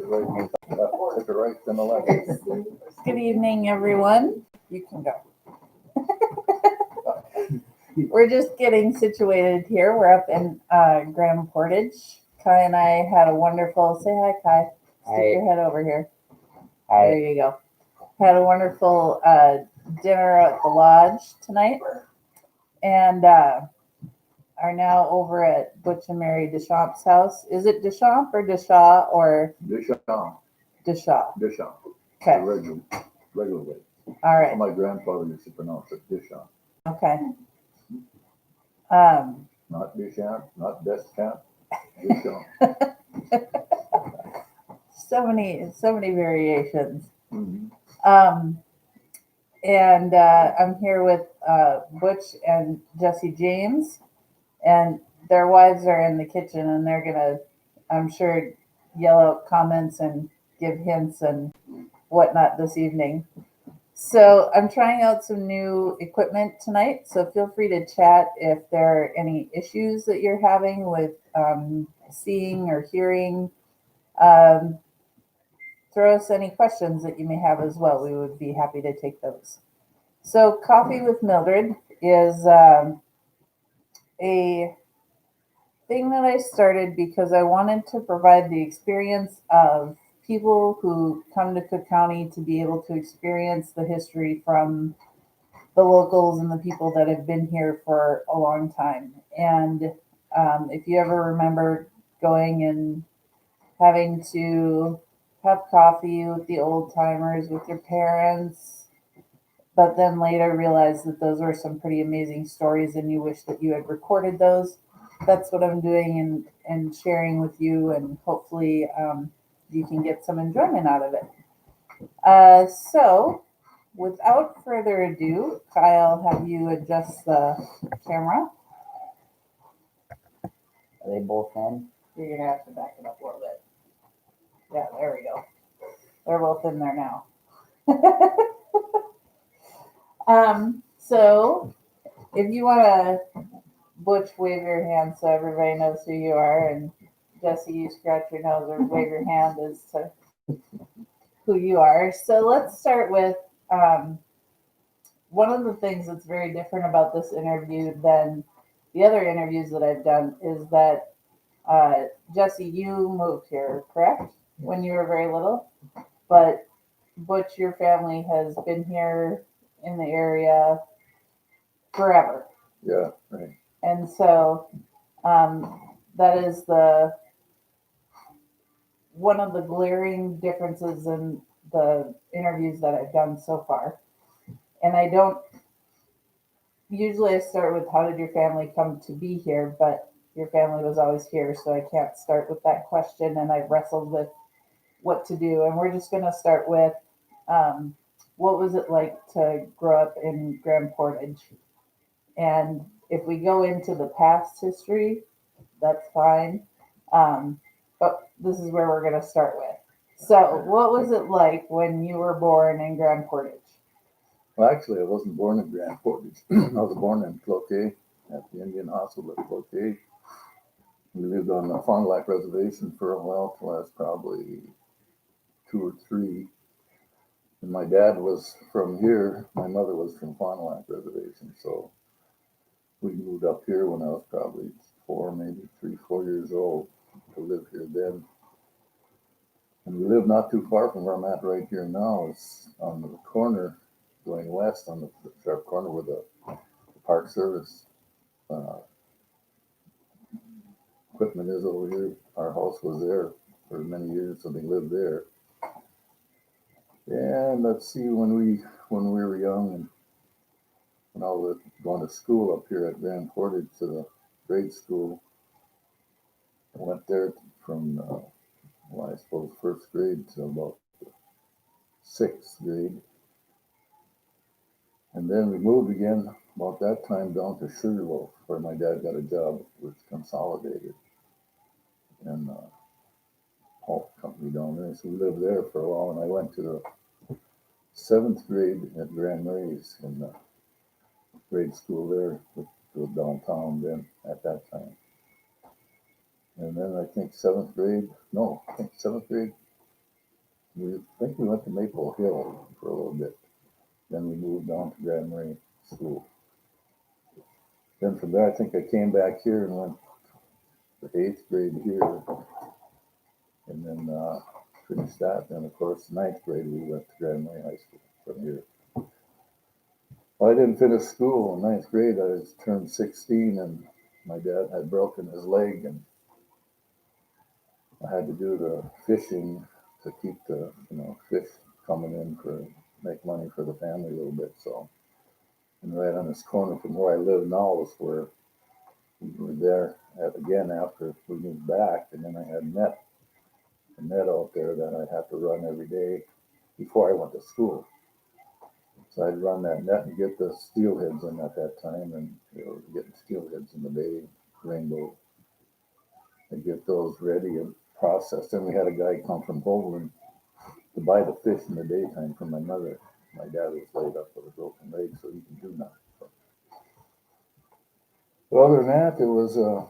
right, left, to the right, then the left. Good evening, everyone. You can go. We're just getting situated here. We're up in Portage. Kai and I had a wonderful, say hi, Kai. Stick your head over here. Hi. There you go. Had a wonderful dinner at the lodge tonight. And are now over at Butch and Mary Deschampe's house. Is it Deschampe or Deschampe or Deschampe. Deschampe? Deschampe. Okay. The regular way. All right. My grandfather used to pronounce it Deschampe. Okay. Not Deschampe, not Deschampe. Deschampe. So many variations. Mm-hmm. And I'm here with Butch and Jesse James, and their wives are in the kitchen, and they're gonna, I'm sure, yell out comments and give hints and whatnot this evening. So I'm trying out some new equipment tonight, so feel free to chat if there are any issues that you're having with seeing or hearing. Throw us any questions that you may have as well. We would be happy to take those. So Coffee with Mildred is a thing that I started because I wanted to provide the experience of people who come to Cook County to be able to experience the history from the locals and the people that have been here for a long time. And if you ever remember going and having to have coffee with the old timers, with your parents, but then later realize that those were some pretty amazing stories and you wish that you had recorded those. That's what I'm doing and sharing with you, and hopefully you can get some enjoyment out of it. So without further ado, Kyle, have you adjust the camera? Are they both in? You're going to have to back it up a little bit. Yeah, there we go. They're both in there now. So if you want to, Butch, wave your hand so everybody knows who you are, and Jesse, you scratch your nose or wave your hand as to who you are. So let's start with one of the things that's very different about this interview than the other interviews that I've done is that Jesse, you moved here, correct? When you were very little, but Butch, your family has been here in the area forever. Yeah, right. And so that is one of the glaring differences in the interviews that I've done so far. And I don't usually I start with how did your family come to be here, but your family was always here, so I can't start with that question, and I've wrestled with what to do. And we're just going to start with what was it like to grow up in Grand Portage? And if we go into the past history, that's fine. But this is where we're going to start with. So what was it like when you were born in Grand Portage? Well, actually, I wasn't born in Grand Portage. I was born in Cloquet at the Indian Hospital at Cloquet. We lived on the Fond du Lac Reservation for a while, till I was probably 2 or 3. And my dad was from here. My mother was from Fond du Lac Reservation. So we moved up here when I was probably 4, maybe 3, 4 years old to live here then. And we live not too far from where I'm at right here now. It's on the corner going west on the sharp corner where the Park Service equipment is over here. Our house was there for many years, so they lived there. And let's see, when we were young and when I was going to school up here at Grand Portage to the grade school, I went there from I suppose first grade to about the 6th grade. And then we moved again about that time down to Sugarloaf, where my dad got a job with Consolidated and pulp company down there. So we lived there for a while, and I went to the 7th grade at Grand Mary's in the grade school there, which was downtown then at that time. And then I think 7th grade We think we went to Maple Hill for a little bit. Then we moved on to Grand Marais School. Then from there, I think I came back here and went to 8th grade here. And then finished that. Then, of course, 9th grade, we went to Grand Marais High School from here. Well, I didn't finish school in 9th grade. I was turned 16 and my dad had broken his leg and I had to do the fishing to keep the, fish coming in for, make money for the family a little bit. So, and right on this corner from where I live now was where we were there again after we moved back. And then I had a net out there that I had to run every day before I went to school. So I'd run that net and get the steelheads in at that time, and getting steelheads in the bay, rainbow, and get those ready and processed. Then we had a guy come from Poland to buy the fish in the daytime from my mother. My dad was laid up with a broken leg, so he could do nothing. But other than that, it was a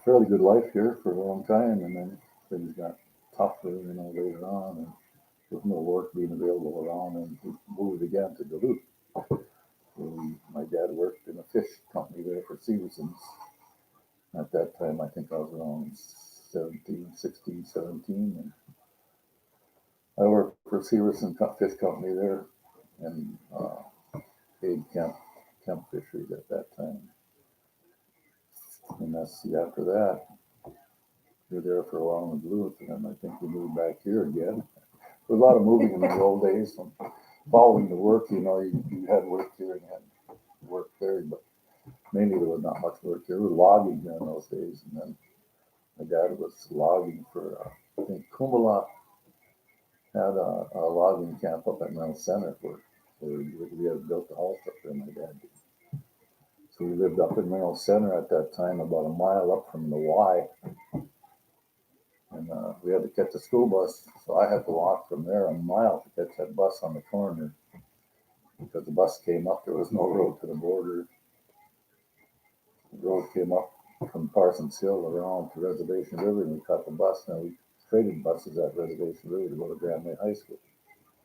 fairly good life here for a long time, and then things got tougher, later on, and with no work being available around, and we moved again to Duluth. My dad worked in a fish company there for Severson's. At that time, I think I was around 16, 17, and I worked for Severson Fish Company there, and paid Kemp Fisheries at that time. And after that, we were there for a while in Duluth, and then I think we moved back here again. There was a lot of moving in the old days. Following the work, you had work here and you had work there, but mainly there was not much work here. We were logging here in those days, and then my dad was logging for, I think Kumala had a logging camp up at Mount Center where we had built a house up there, my dad did. So we lived up in Mineral Center at that time, about a mile up from the Y. And we had to catch a school bus, so I had to walk from there a mile to catch that bus on the corner. Because the bus came up, there was no road to the border. The road came up from Parsons Hill around to Reservation River, and we caught the bus. Now we traded buses at Reservation River to go to Grand Marais High School.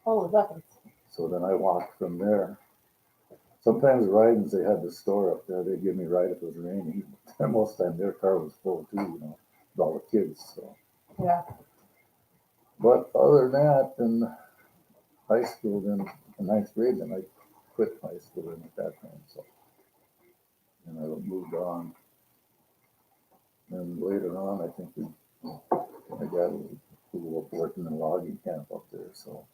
Holy buckets. So then I walked from there. Sometimes the ridings, they had the store up there. They'd give me a ride if it was raining. And most of the time their car was full too, with all the kids. So. Yeah. But other than that, in high school, then in 9th grade, then I quit high school then at that time. So, and I moved on. And later on, I think my dad was working in a logging camp up there. So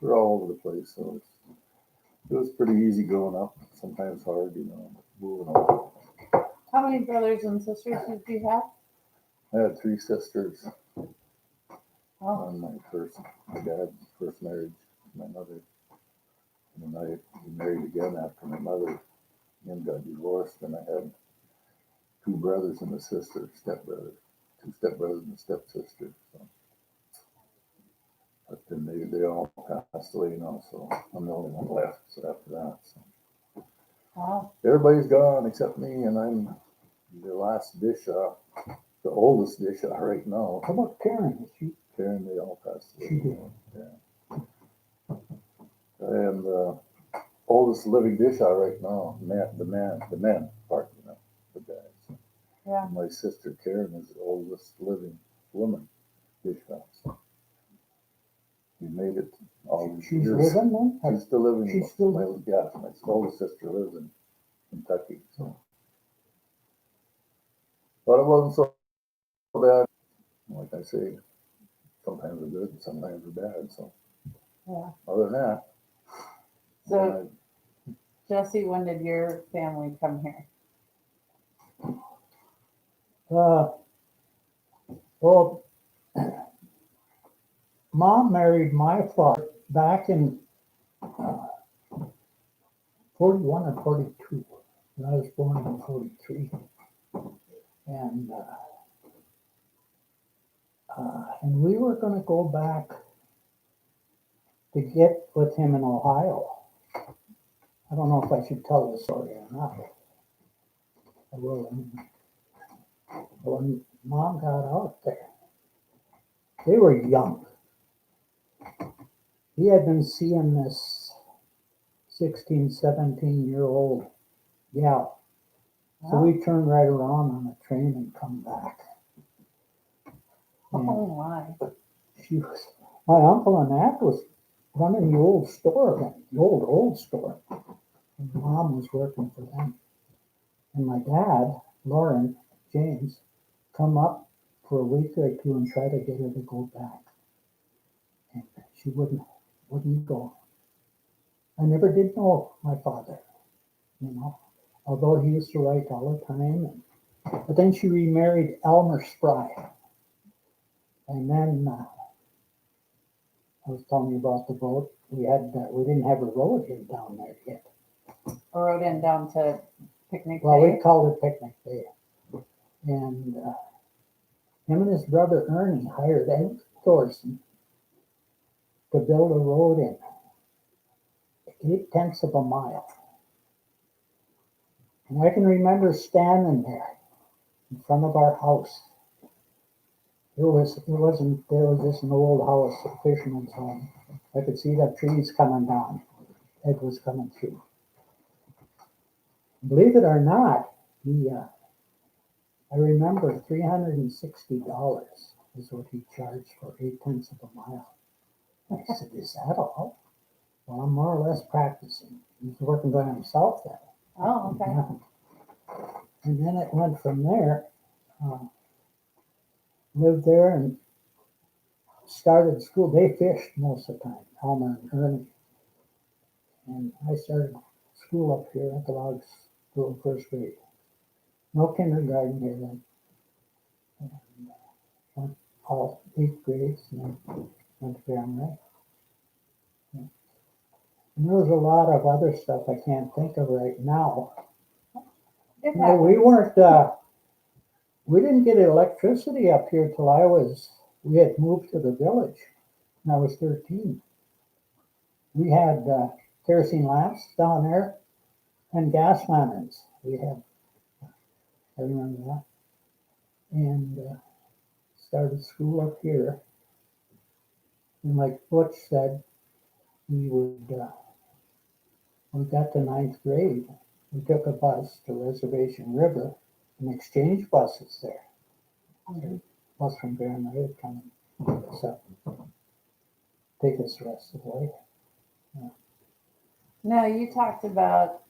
we're all over the place. So it was pretty easy growing up. Sometimes hard, moving on. How many brothers and sisters did you have? I had 3 sisters Oh, on my dad's first marriage, my mother. And then I married again after my mother and got divorced. And I had 2 brothers and a sister, stepbrother, 2 stepbrothers and a stepsister. So. But then they all passed away now, so I'm the only one left. So after that, so. wow. Everybody's gone except me, and I'm the last Deschampe, the oldest Deschampe right now. How about Karen? Karen, they all passed away. She did. Yeah. I am the oldest living Deschampe right now. The man part, the guys. Yeah. My sister Karen is the oldest living woman Deschampe. So we made it all these She's years. living then? She's still living. She's still my oldest sister lives in Kentucky. So, but it wasn't so bad. Like I say, sometimes we're good, and sometimes we're bad. So, Yeah. other than that, So, Jesse, when did your family come here? Well, Mom married my father back in 41 and 42. And I was born in 43. And we were going to go back to get with him in Ohio. I don't know if I should tell the story or not. I will. When Mom got out there, they were young. he had been seeing this 16, 17-year-old gal. So we turned right around on the train and come back. And Oh my. she was, my uncle and aunt was running the old store, the old store. And mom was working for them. And my dad, Lauren James, come up for a week or two and try to get her to go back. And she wouldn't go. I never did know my father, although he used to write all the time. But then she remarried Elmer Spry. And then I was telling you about the boat. We didn't have a road in down there yet. A road in down to Picnic Well, Bay. we called it Picnic Bay. And him and his brother Ernie hired Ed Thorson to build a road in 8/10 of a mile. And I can remember standing there in front of our house. There was just an old house, a fisherman's home. I could see the trees coming down. Ed was coming through. Believe it or not, I remember $360 is what he charged for 8/10 of a mile. I said, is that all? Well, I'm more or less practicing. He was working by himself then. Oh, okay. Yeah. And then it went from there. Lived there and started school. They fished most of the time, Elmer and Ernie. And I started school up here at the log school, first grade. No kindergarten here then. And went all 8th grades and then went to primary. And there was a lot of other stuff I can't think of right now. It No, we happens. weren't, we didn't get electricity up here till we had moved to the village when I was 13. We had kerosene lamps down there and gas lanterns. I remember that. And started school up here. And like Butch said, when we got to 9th grade, we took a bus to Reservation River and exchanged buses there. Mhm. Bus from Grand Marais would come and pick us up, take us the rest of the way. Now, you talked about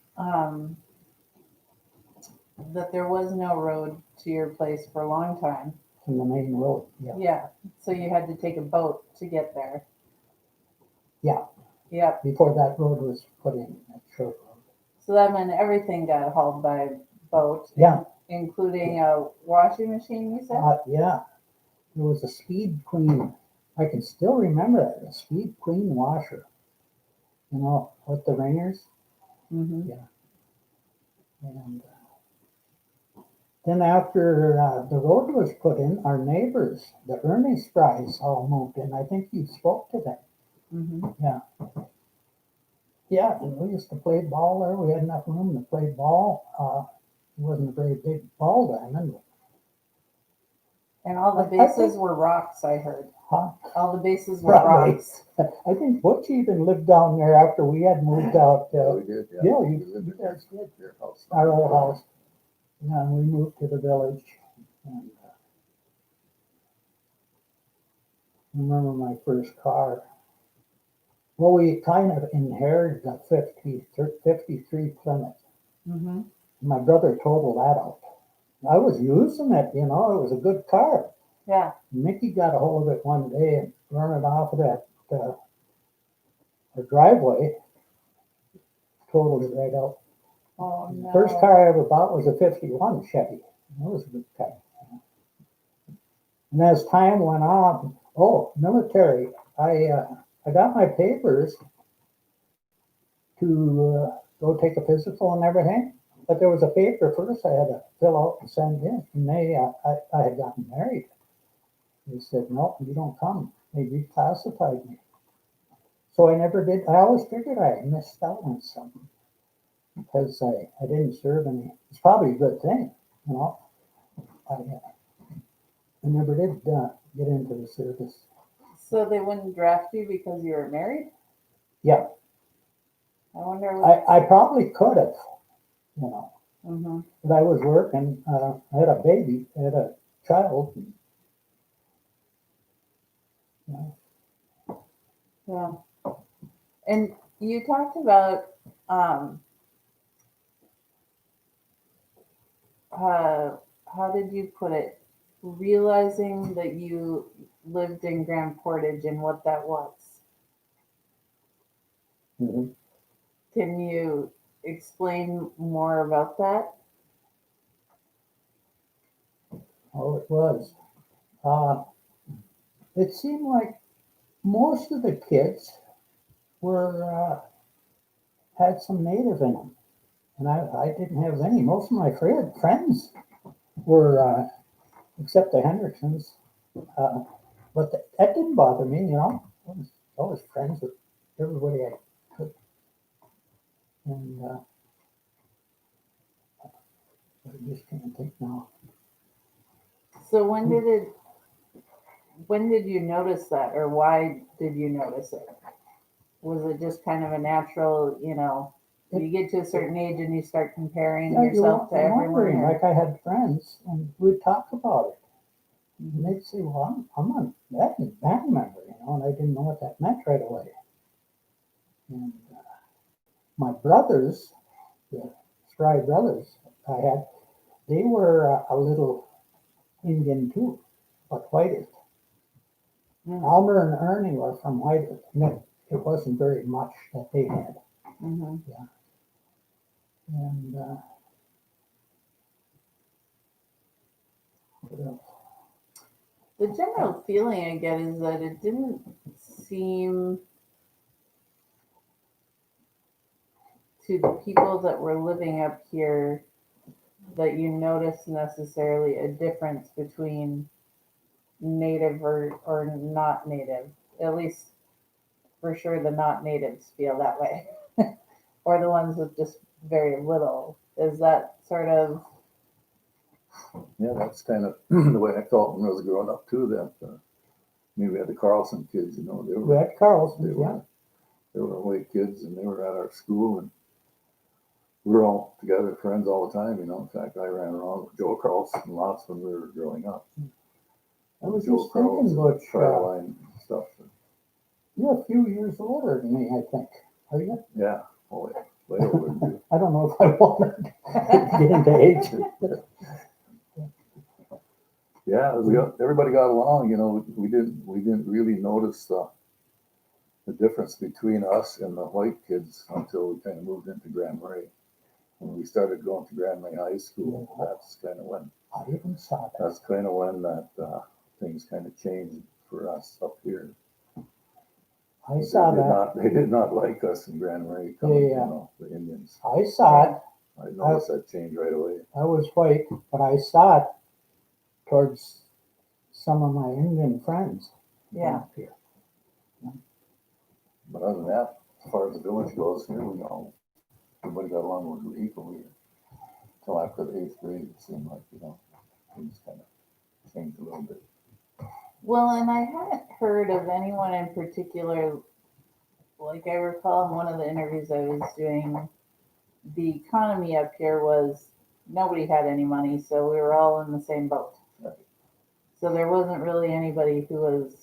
that there was no road to your place for a long time. From the main road, yeah. Yeah. So you had to take a boat to get there. Yeah. Yep. Before that road was put in, that short road. So that meant everything got hauled by boat. Yeah. Including a washing machine, you said? Yeah. There was a Speed Queen. I can still remember that, a Speed Queen washer. With the ringers. Mm-hmm. Yeah. And then after the road was put in, our neighbors, the Ernie Sprys, all moved in. I think you spoke to them. Mm-hmm. Yeah. Yeah, and we used to play ball there. We had enough room to play ball. It wasn't a very big ball diamond. And all the I bases think- were rocks, I heard. Huh? All the bases were Probably. rocks. I think Butch even lived down there after we had moved out. Yeah, we did, yeah, We you lived guys in your house. our old house. Yeah, and we moved to the village. And I remember my first car. Well, we kind of inherited a 53 Plymouth. Mm-hmm. My brother totaled that out. I was using it, it was a good car. Yeah. Mickey got a hold of it one day and run it off of that the driveway. Totaled it right out. Oh, The no. first car I ever bought was a 51 Chevy. That was a good car. And as time went on, military, I got my papers to go take a physical and everything. But there was a paper first I had to fill out and send in. And I had gotten married. They said, no, you don't come. They reclassified me. So I never did. I always figured I missed out on something because I didn't serve any. It's probably a good thing, I never did get into the service. So they wouldn't draft you because you were married? Yeah, I wonder what. I probably could have, you know, Mm-hmm. but I was working, I had a baby, I had a child. You know, Yeah. And you talked about how did you put it? Realizing that you lived in Grand Portage and what that was. mhm. Can you explain more about that? Oh, it was. Uh, it seemed like most of the kids were had some native in them, and I didn't have any. Most of my friends were, except the Hendricksons, but that didn't bother me. You know, I was friends with everybody I could, and I just can't think now. So when did you notice that, or why did you notice it? Was it just kind of a natural, you get to a certain age and you start comparing Yeah, yourself to you're everyone? wondering. Or- Like I had friends, and we'd talk about it. And they'd say, "Well, I'm a band member," you know, and I didn't know what that meant right away. And my brothers, the Spry brothers I had, they were a little Indian too, but whiter. Mm, Almer and Ernie were from whiter, and it wasn't very much that they had. mhm. And what else? The general feeling I get is that it didn't seem to the people that were living up here that you noticed necessarily a difference between native or not native. At least for sure the not natives feel that way. Or the ones with just very little. Is that sort of Yeah, that's kind of the way I felt when I was growing up too. That maybe we had the Carlson kids, you know, Red Carlson, yeah. they were white kids, and they were at our school, and we were all together, friends all the time. You know, in fact, I ran around with Joe Carlson lots when we were growing up. I was Joe just thinking, Carlson, Butch, Caroline stuff. you're a few years older than me, I think. Are you? Yeah, oh yeah, way older than you. I don't know if I wanted to get into age. Yeah, everybody got along. You know, we didn't really notice the difference between us and the white kids until we kind of moved into Grand Marais. When we started going to Grand Marais High School, that's kind of when I even saw that. that's kind of when that things kind of changed for us up here. I saw They did that. not they did not like us in Grand Marais coming, Yeah. you know, the Indians. I saw it. I noticed that change right away. I was white, but I saw it towards some of my Indian friends. Yeah. up here. But other than that, as far as the village goes, here we all everybody got along with equally until after the 8th grade. It seemed like, you know, things kind of changed a little bit. well, and I haven't heard of anyone in particular. Like I recall in one of the interviews I was doing, the economy up here was nobody had any money, so we were all in the same boat. Right. So there wasn't really anybody who was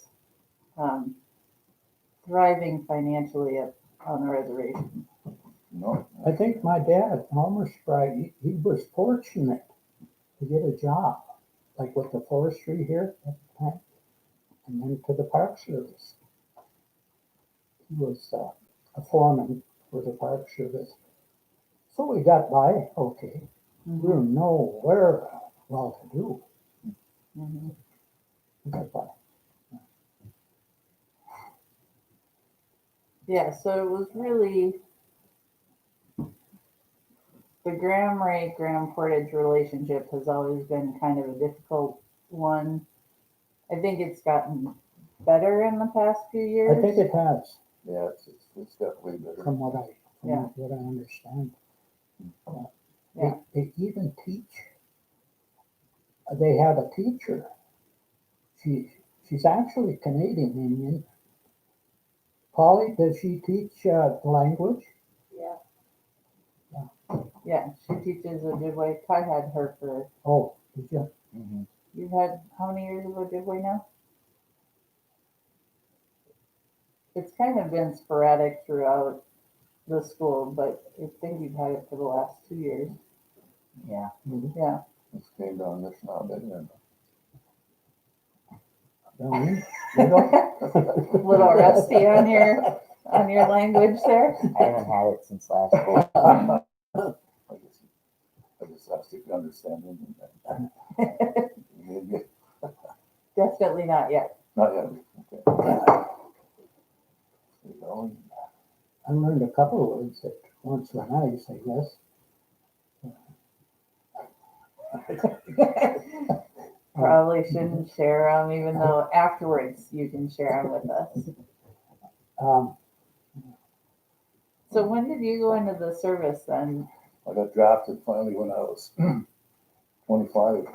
thriving financially on the reservation. No, I think my dad, Homer Spry, he was fortunate to get a job, like with the forestry here at the time, and then to the Park Service. He was a foreman for the Park Service. So we got by okay. We were nowhere well to do. Mm-hmm. We got by. Yeah, so it was really the Graham Ray Graham Portage relationship has always been kind of a difficult one. I think it's gotten better in the past few years. I think it has, yeah, it's got way better. from what Yeah. what I understand. Yeah. They even teach. They have a teacher. She's actually Canadian Indian. Polly, does she teach the language? Yeah, she teaches Ojibwe. I had her for, Oh, did you? Mhm. you've had how many years of Ojibwe now? It's kind of been sporadic throughout the school, but I think you've had it for the last 2 years. Yeah. Yeah. It's came down this now, didn't Down A little rusty on your language there. I haven't had it since last week. I just asked if you understand him. Maybe, Definitely not yet. not yet. Okay. You know, I learned a couple of words that once were nice, I guess. Probably shouldn't share them, even though afterwards you can share them with us. Um, So when did you go into the service then? I got drafted finally when I was 25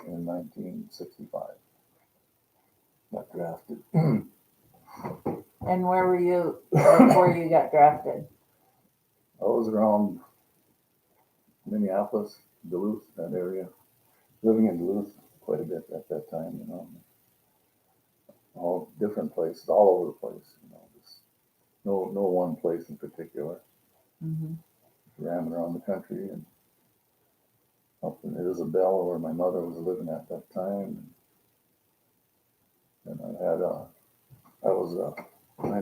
in 1965. Got drafted. And where were you before you got drafted? I was around Minneapolis, Duluth, that area. Living in Duluth quite a bit at that time, you know. All different places, all over the place, you know. Just no one place in particular. Mm-hmm. Ran around the country and up in Isabella where my mother was living at that time. And I had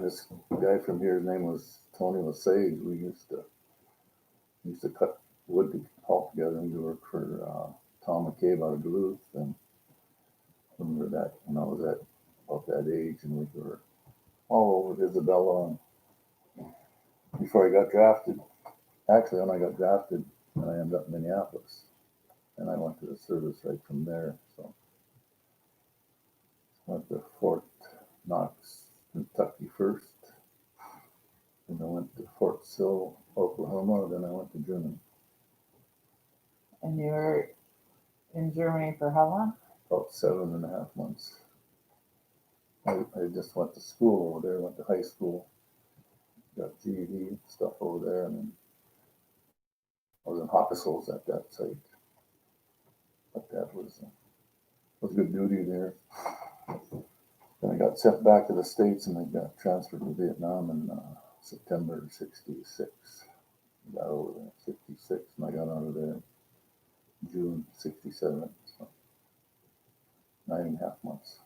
this guy from here, his name was Tony Lesage. We used to cut wood to haul together and we worked for Tom McCabe out of Duluth. And when I was at about that age, and we were all over Isabella. And before I got drafted, actually when I got drafted, I ended up in Minneapolis. And I went to the service right from there. So went to Fort Knox, Kentucky first. Then I went to Fort Sill, Oklahoma. Then I went to Germany. And you were in Germany for how long? About 7.5 months. I just went to school over there, went to high school, got GED stuff over there, and then I was in hospitals at that site. But that was good duty there. Then I got sent back to the States and I got transferred to Vietnam in September '66. Got over there in '66 and I got out of there June '67. So 9.5 months.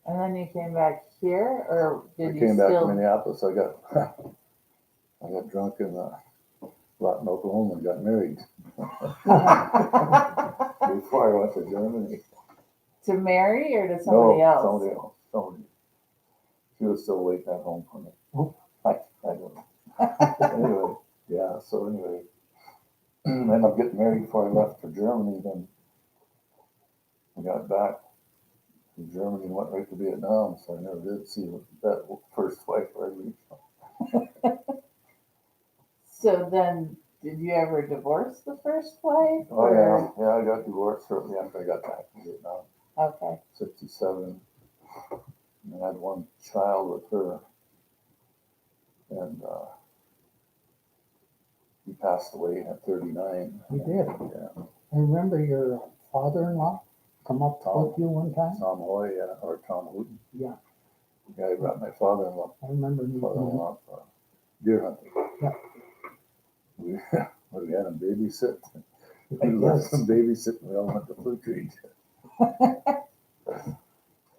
And then you came back here, or did I you came back to still? Minneapolis. I got drunk in Lawton, Oklahoma and got married before I went to Germany. To marry or to somebody else? Somebody else. Somebody. She was still waiting at home for me. I don't know. Anyway, yeah. So anyway, ended up getting married before I left for Germany. Then I got back from Germany and went right to Vietnam. So I never did see that first wife or So then, did you ever divorce the first wife? Oh yeah, yeah. I got divorced shortly after I got back from Vietnam. Okay. '67. And I had one child with her, and he passed away at 39. You did? Yeah. I remember your father-in-law come up Tom. with you one time. Tom Hoy, yeah, or Tom Wooten. Yeah, The guy who brought my father-in-law I remember meeting him. up deer hunting. Yeah. We had him babysit. I We left guess. him babysit and we all went to Flute Reed.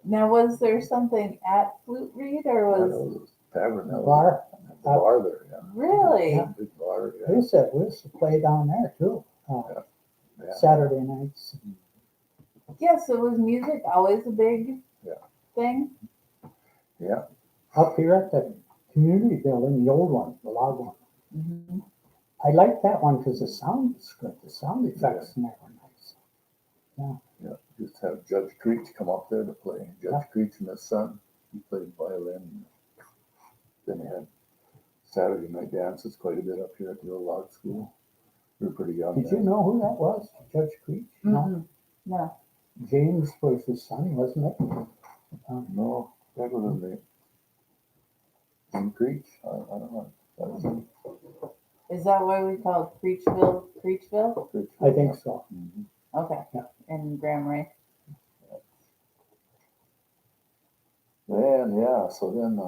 Now, was there something at Flute Reed, or That was was a tavern. That was Bar. the bar there, yeah. really? Yeah. Big bar, We yeah. used to play down there too. Yeah. Saturday nights. Yeah. So was music always a big Yeah. thing? Yeah. Up here at the community building, the old one, the log one. Mm-hmm. I liked that one because the sound was good. The sound effects in there were nice. Yeah, just have Judge Creech come up there to play. Judge Yeah. Creech and his son, he played violin. Then they had Saturday night dances quite a bit up here at the old log school. We were pretty young Did you then. know who that was? Judge Creech? No. Mm-hmm. No. James was his son, wasn't it? No, that was his name. Jim Creech? I don't know. That was him. Is that why we call it Creechville? Creech, I think so. Mhm. Okay. Yeah. In Grand Marais. And yeah, so then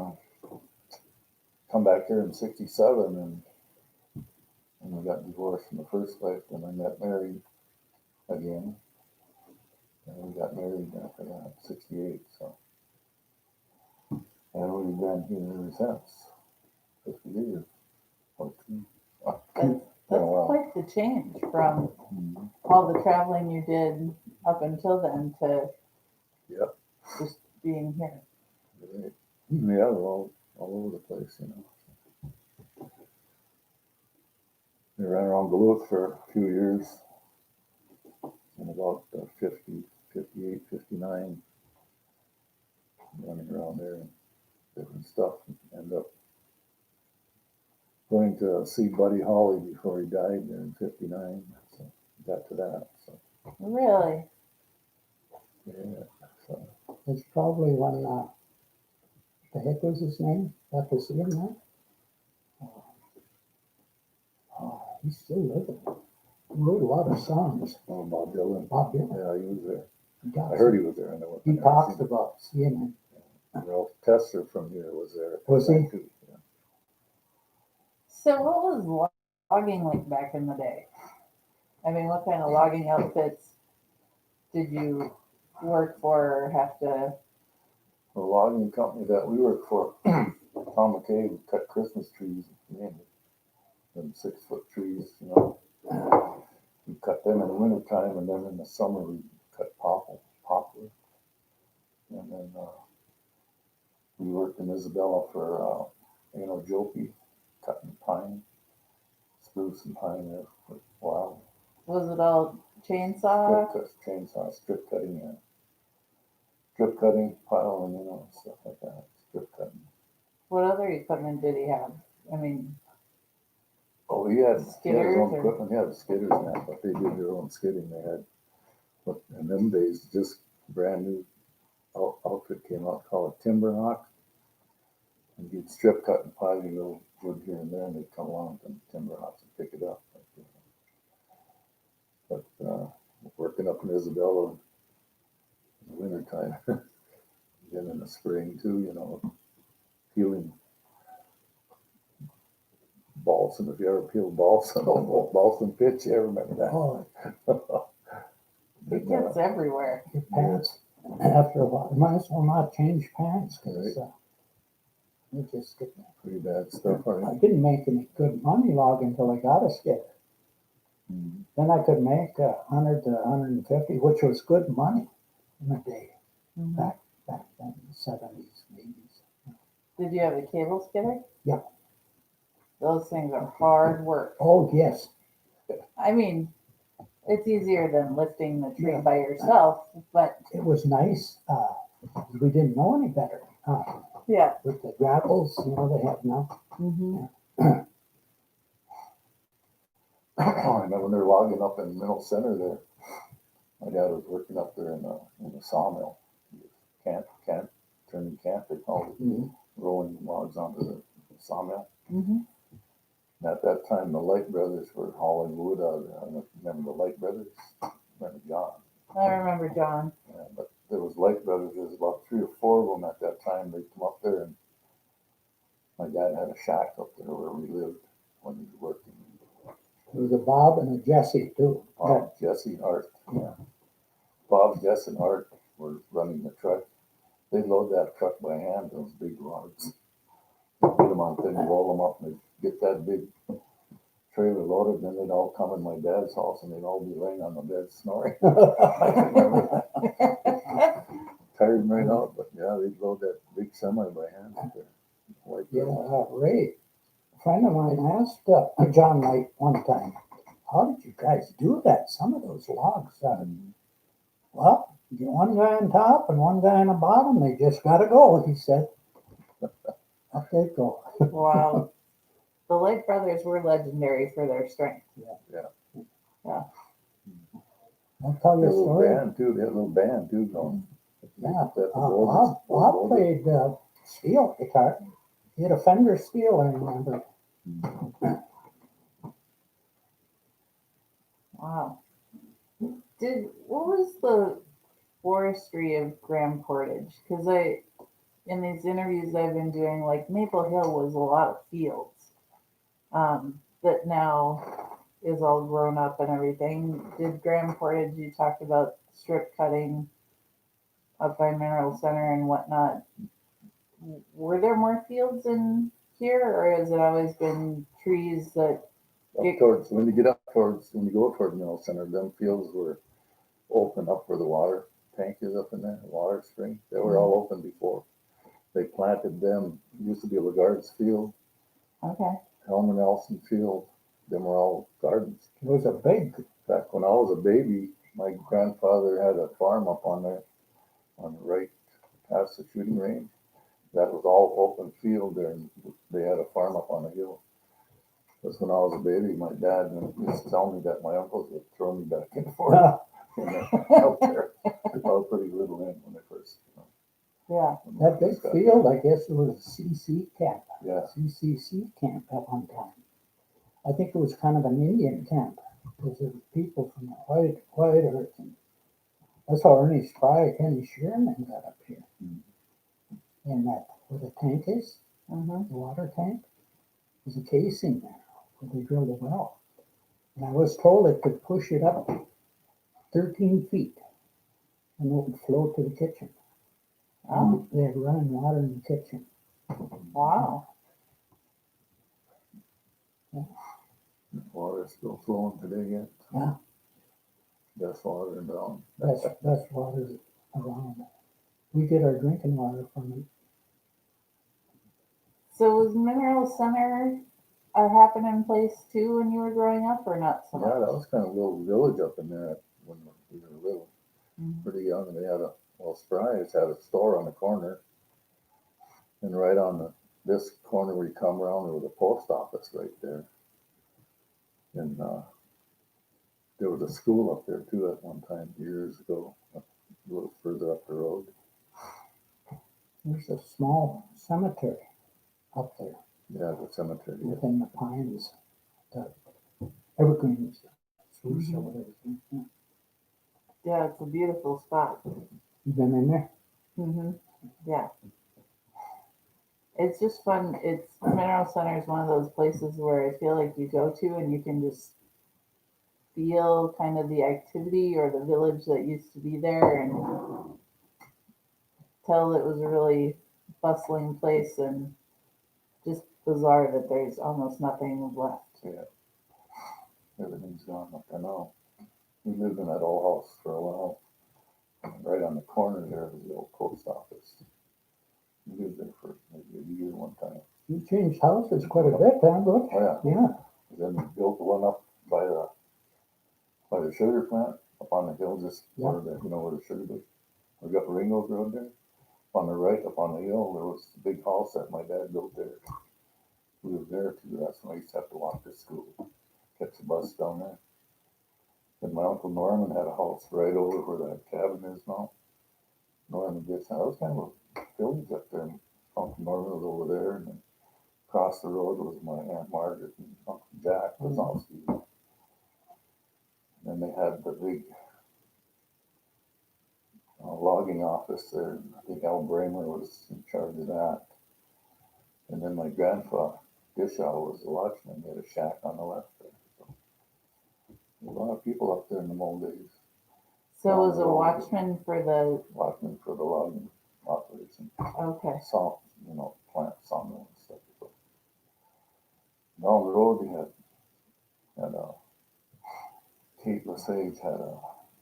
come back here in '67 and we got divorced from the first wife, and I got married again. And we got married after that, '68, so. And we've been here ever since, 50 years. 14. That's Been a while. quite the change from Mhm. all the traveling you did up until then to Yep. just being here. Right. Yeah, we're all over the place, you know. We ran around Duluth for a few years, in about 50, 58, 59, running around there and different stuff. End up going to see Buddy Holly before he died there in '59. So got to that. So Really? yeah. So It's probably when, the heck was his name? Got to see him there? Oh, he's still living. Wrote a lot of songs. oh, Bob Dylan. Bob Dylan. Yeah, he was there. Got I heard he was there. I never, He I never talks seen him. about seeing him. Ralph Tester from here was there. Was he? Too. Yeah. So what was logging like back in the day? I mean, what kind of logging outfits did you work for or have to? The logging company that we worked for, Tom McKay, would cut Christmas trees, mainly. Them 6-foot trees, you know. We cut them in the wintertime, and then in the summer we cut poplar. And then we worked in Isabella for Jopi, cutting pine, spruce and pine there for a while. Was it all chainsaw? Chainsaw, strip cutting, yeah. Strip cutting, piling, you know, stuff like that. Strip cutting. What other equipment did he have? I mean, Oh, he had his Skidders own or- equipment. He had skidders and that, but they did their own skidding. They had, but in them days, just brand new outfit came out called a timber hawk. And you'd strip cut and pile your little wood here and there, and they'd come along and timber hawks and pick it up. But working up in Isabella in the wintertime, then in the spring too, you know, peeling balsam. If you ever peeled balsam, balsam pitch, you ever remember that? Oh, it gets everywhere. your pants, after a while, might as well not change pants, cause, you just get, Pretty bad stuff. I didn't make any good money logging until I got a skidder. Mm-hmm. Then I could make 100 to 150, which was good money in a day, Mhm. back then, in the 70s, 80s. Did you have a cable skidder? Yeah. Those things are hard work. Oh, yes, I mean, it's easier than lifting the tree Yeah. by yourself, but it was nice. We didn't know any better. yeah. With the grapples, you know, they have now. Mm-hmm. I remember when they were logging up in Middle Center there. My dad was working up there in the sawmill. Camp, turning camp, they called it. Mhm. Rolling logs onto the sawmill. Mm-hmm. And at that time, the Light brothers were hauling wood out of there. I don't know if you remember the Light brothers. Remember John? I remember John. Yeah, but there was Light brothers. There was about 3 or 4 of them at that time. They'd come up there, and my dad had a shack up there where we lived when he was working. There was a Bob and a Jesse too. Bob, Jesse, and Art. Yeah. Bob, Jess, and Art were running the truck. They'd load that truck by hand, those big logs. They'd get them on thing, roll them up, and they'd get that big trailer loaded, and then they'd all come in my dad's house, and they'd all be laying on the bed snoring. I can remember that. Tired right out, but yeah, they'd load that big semi by hand up there. Like Yeah, Ray, a friend of mine asked John Knight one time, how did you guys do that? Some of those logs, well, you get one guy on top and one guy on the bottom, they just gotta go, he said. Up they go. Wow. The Light brothers were legendary for their strength. I'll tell They you had a a little story. band too, they had a little band too going. Yeah, That's the Bob played steel guitar. He had a Fender steel, I remember. Wow. What was the forestry of Grand Portage? Because in these interviews I've been doing, like Maple Hill was a lot of fields, that now is all grown up and everything. Did Grand Portage, you talked about strip cutting up by Mineral Center and whatnot. Were there more fields in here, or has it always been trees that? Up towards, when you go towards Mill Center, them fields were open up where the water tank is up in there, water spring. They were all open before. They planted them, used to be a Lagarde's field, Okay. Helmer Nelson field, them were all gardens. It was a big, Back when I was a baby, my grandfather had a farm up on there, on the right past the shooting range. That was all open field there, and they had a farm up on a hill. Because when I was a baby, my dad used to tell me that my uncles would throw me back and forth out there. I was pretty little then when I first. Yeah. that big field, I guess it was a CC camp, Yeah, CCC camp at one time. I think it was kind of an Indian camp, because there were people from the White Earth. And that's how Ernie Spry, Kenny Sherman got up here. And that, where the tank is, Mm-hmm. the water tank, there's a casing there where they drilled a well. And I was told it could push it up 13 feet and it would flow to the kitchen. Oh, They had running water in the kitchen. wow. water's still flowing today yet. Yeah. Best water in town. Best water around. We get our drinking water from it. So was Mineral Center a happening place too when you were growing up, or not so Yeah, much? that was kind of a little village up in there when we were little, Mhm. pretty young. They had Spry's had a store on the corner, and right on this corner where you come around, there was a post office right there. And there was a school up there too at one time, years ago, a little further up the road. There's a small cemetery up there Yeah, the cemetery. within the pines, the evergreens, spruce or Mhm. whatever. Yeah. Yeah, it's a beautiful spot. You been in there? Mm-hmm. Yeah. It's just fun. Mineral Center is one of those places where I feel like you go to and you can just feel kind of the activity or the village that used to be there, and tell it was a really bustling place, and just bizarre that there's almost nothing left. Yeah, everything's gone up there now. We lived in that old house for a while. Right on the corner there was the old post office. We lived there for maybe a year one time. You changed houses quite a bit, huh, Butch? Oh, yeah. Yeah. Then we built the one up by the sugar plant up on the hill, just where where the sugar is. We got Ringgold Road there. On the right, up on the hill, there was a big house that my dad built there. We were there too. That's when I used to have to walk to school, catch the bus down there. And my uncle Norman had a house right over where that cabin is now. Norman Deschampe. That was kind of a village up there. And Uncle Norman was over there, and then across the road was my Aunt Margaret and Uncle Jack was also. And they had the big logging office there. I think Al Bramer was in charge of that. And then my grandfather, Deschampe, was the watchman. He had a shack on the left there. So, a lot of people up there in the old days. So was a watchman for the, Watchman for the logging operation. okay. Plant sawmill and stuff. So, down the road, we had Kate Lesage had a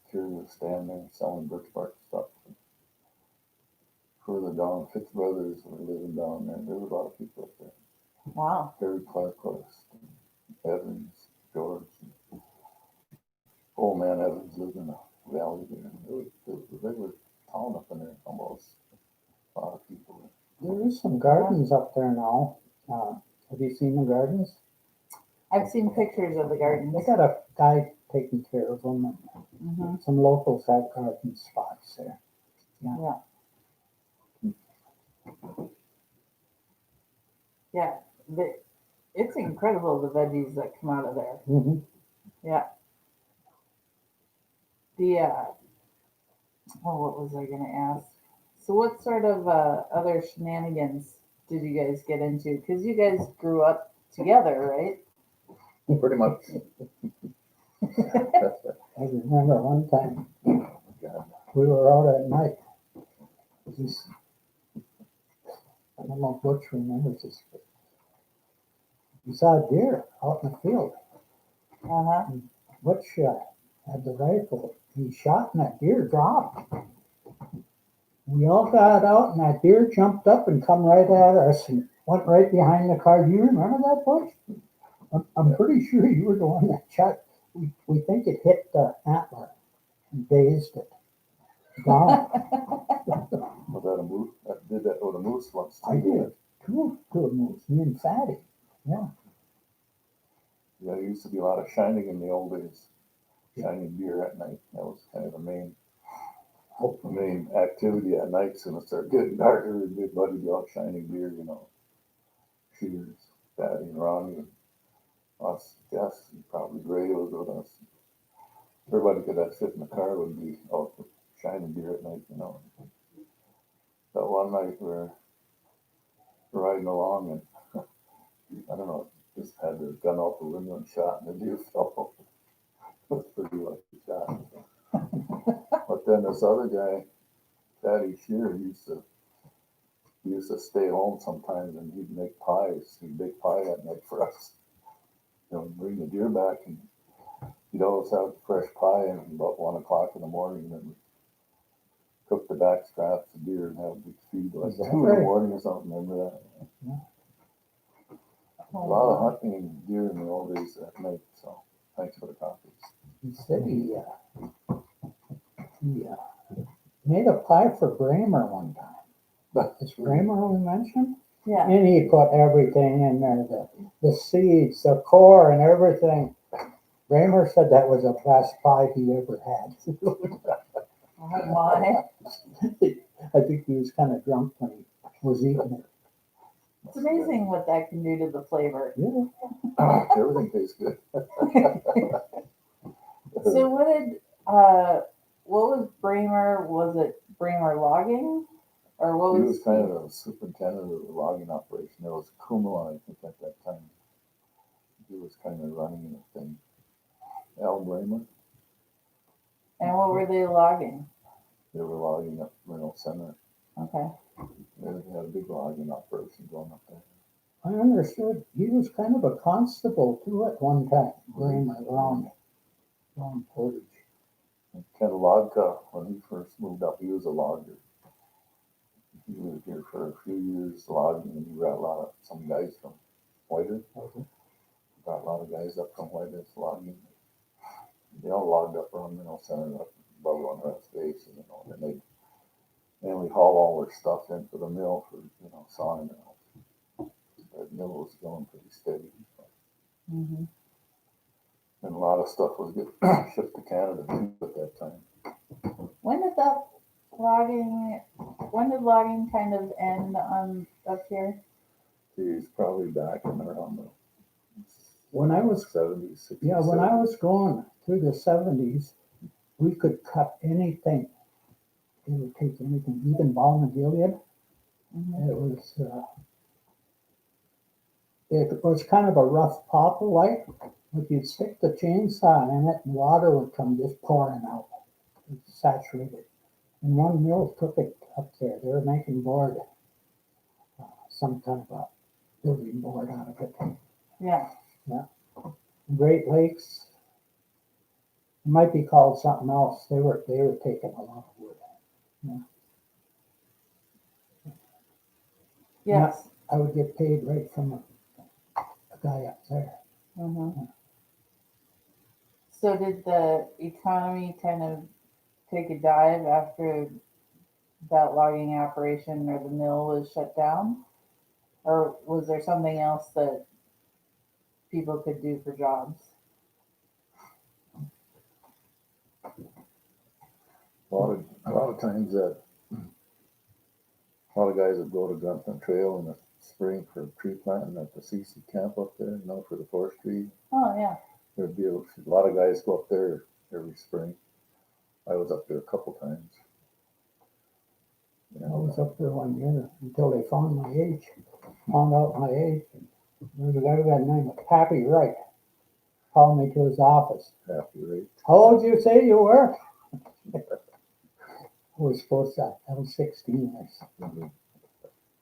curious stand there selling birch bark stuff. Further down, Fitz Brothers were living down there. There was a lot of people up there. Wow. Harry Clarkwest, Evans, George. Old man Evans lived in the valley there. It was a regular town up in there, almost. A lot of people. There is some gardens up there now. Have you seen the gardens? I've seen pictures of the gardens. They got a guy taking care of them. And Mm-hmm. some locals have garden spots there. Yeah. It's incredible the veggies that come out of there. Mm-hmm. Yeah. What was I gonna ask? So what sort of other shenanigans did you guys get into? Because you guys grew up together, right? Pretty much. I remember one time God. we were out at night. This, I don't know if Butch remembers this, but we saw a deer out in the field. Uh-huh. Butch had the rifle. He shot and that deer dropped. We all got out and that deer jumped up and come right at us and went right behind the car. Do you remember that, Butch? I'm pretty sure you were the one that shot. We think it hit the antler and dazed it. Gone. Was that a moose? I did that with a moose once. Too. I did. Two moose, me and Fatty. Yeah, there used to be a lot of shining in the old days. Shining deer at night. That was kind of the main activity at night. So when it started getting darker, everybody be out shining deer, you know. Shooters, Fatty and Ronnie and us, Jess, and probably Ray was with us. Everybody could fit in the car would be out shining deer at night, you know. But one night we're riding along and I don't know, just had the gun out the window and shot and the deer fell off. It was pretty lucky shot. But then this other guy, Fatty Shear, he used to stay home sometimes and he'd make pies. He'd bake pie that night for us. You know, bring the deer back and he'd always have fresh pie and about 1 o'clock in the morning and then we'd cook the back straps of deer and have a big feed like 2 in the morning or something. Remember that? Yeah. A lot of hunting and deer in the old days at night. So thanks for the copies. He said he made a pie for Bramer one time. Is Bramer we mentioned? Yeah. And he put everything in there, the seeds, the core, and everything. Bramer said that was the best pie he ever had. Oh my. I think he was kind of drunk when he was eating it. It's amazing what that can do to the flavor. Yeah. Everything tastes good. So what was Bramer? Was it Bramer logging? Or what He was was kind of the superintendent of the logging operation. There was Kumala, I think, at that time. He was kind of running the thing. Al Bramer, and what were they logging? they were logging up Reynolds Center. Okay. They had a big logging operation going up there. I understood he was kind of a constable too at one time, Bramer, around Portage. And Ken Lodka, when he first moved up, he was a logger. He lived here for a few years logging, and he brought some guys from Whitehead. Brought a lot of guys up from Whitehead logging. They all logged up around Mineral Center, up above on Rest Base, you know, and they mainly haul all their stuff into the mill for, you know, sawmills. That mill was going pretty steady. Mm-hmm. And a lot of stuff was getting shipped to Canada too at that time. When did logging kind of end on up here? He's probably back in around the When I was 70s, 60s. Yeah, when I was going through the 70s, we could cut anything. They would take anything, even balm and Gilead. Mm-hmm. It was kind of a rough popper light, but you'd stick the chainsaw in it and water would come just pouring out. It's saturated. And one mill took it up there. They were making board, some kind of a building board out of it. Yeah. Great Lakes, it might be called something else. They were taking a lot of wood. Yes. I would get paid right from a guy up there. Mm-hmm. So did the economy kind of take a dive after that logging operation or the mill was shut down? Or was there something else that people could do for jobs? A lot of times that a lot of guys that go to Gunther Trail in the spring for tree planting at the CC camp up there, you know, for the forestry. Oh, yeah. There'd be a lot of guys go up there every spring. I was up there a couple times. I was up there one year until they found my age, found out my age. There's a guy by the name of Pappy Wright. Called me to his office. Happy rate. How old did you say you were? I was supposed to, I was 16 or something.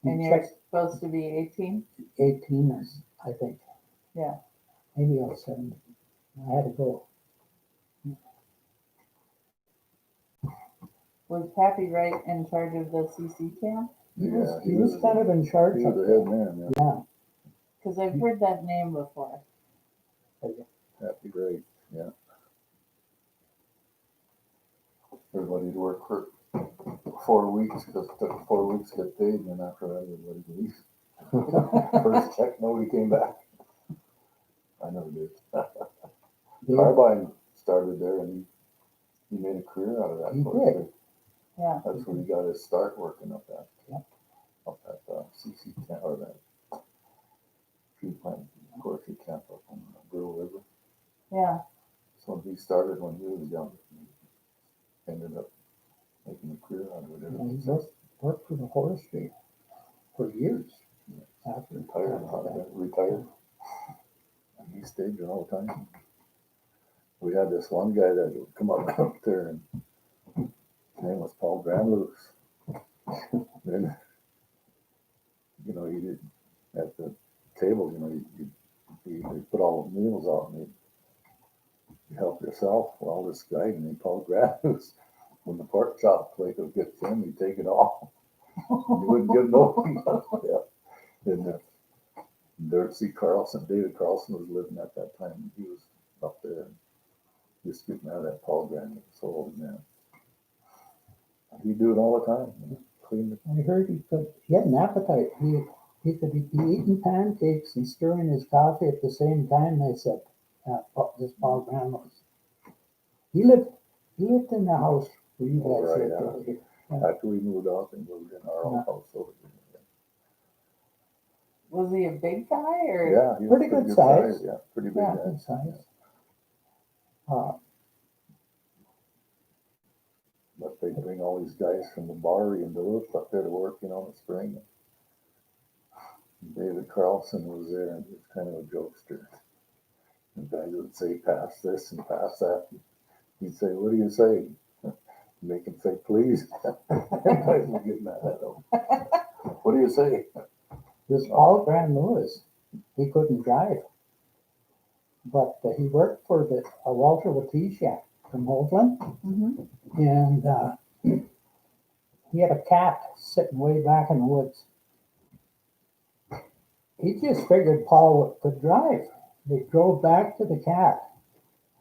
And you're supposed to be 18? 18 or I think. Yeah. Maybe I was 17. I had to go. Was Pappy Wright in charge of the CC camp? He was kind of in charge He of was the head man, yeah. Yeah. Because I've heard that name before. Happy rate, yeah. Everybody'd work for 4 weeks, because it took 4 weeks to get paid, and then after that, everybody leaves. First check, nobody came back. I never did. Carbine started there, and he made a career out of that. He did. Yeah. That's where he got his start working up at. Yep. Up at CC camp, or that tree plant, forestry camp up on the Brill River. Yeah. So he started when he was young. Ended up making a career out of it. And he worked for the forestry for years. After Retired. And he stayed there all the time. We had this one guy that would come up there, and his name was Paul Granloose. Then, you know, he did at the table, you know, you put all the meals out, and you help yourself. Well, this guy named Paul Granloose, when the pork chop plate would get thin, he'd take it all. You wouldn't give no one. Yeah. And David Carlson was living at that time, and he was up there, and just getting out of that Paul Granloose, so old man. He'd do it all the time, you know, clean it. I heard he had an appetite. He could be eating pancakes and stirring his coffee at the same time, they said. This Paul Granlouse. He lived in the house where you guys Right, lived yeah. over here. After we moved out and moved in our own house over there. Was he a big guy or? Yeah, he was Pretty good size. Yeah, pretty big Yeah, guy. good size. But they'd bring all these guys from the Bowery and Duluth up there to work, you know, in the spring. David Carlson was there, and he was kind of a jokester. The guys would say, pass this and pass that. He'd say, what do you say? Make him say, please. Everybody's getting mad at him. What do you say? This Paul Granlouse, he couldn't drive. But he worked for Walter Letitia from Hoagland. Mm-hmm. And he had a cat sitting way back in the woods. He just figured Paul could drive. They drove back to the cat.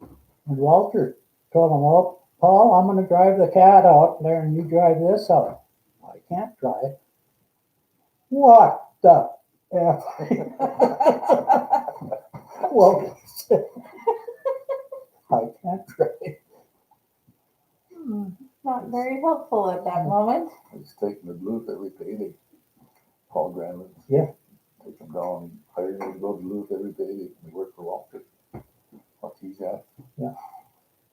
And Walter told him, well, Paul, I'm going to drive the cat out there and you drive this out. I can't drive. What the F? Well, I can't drive. Not very helpful at that moment. He's taking the Duluth every payday. Paul Granlouse. Yeah. Take him down, hire him to go to Duluth every payday. He worked for Walter. What he's at. Yeah.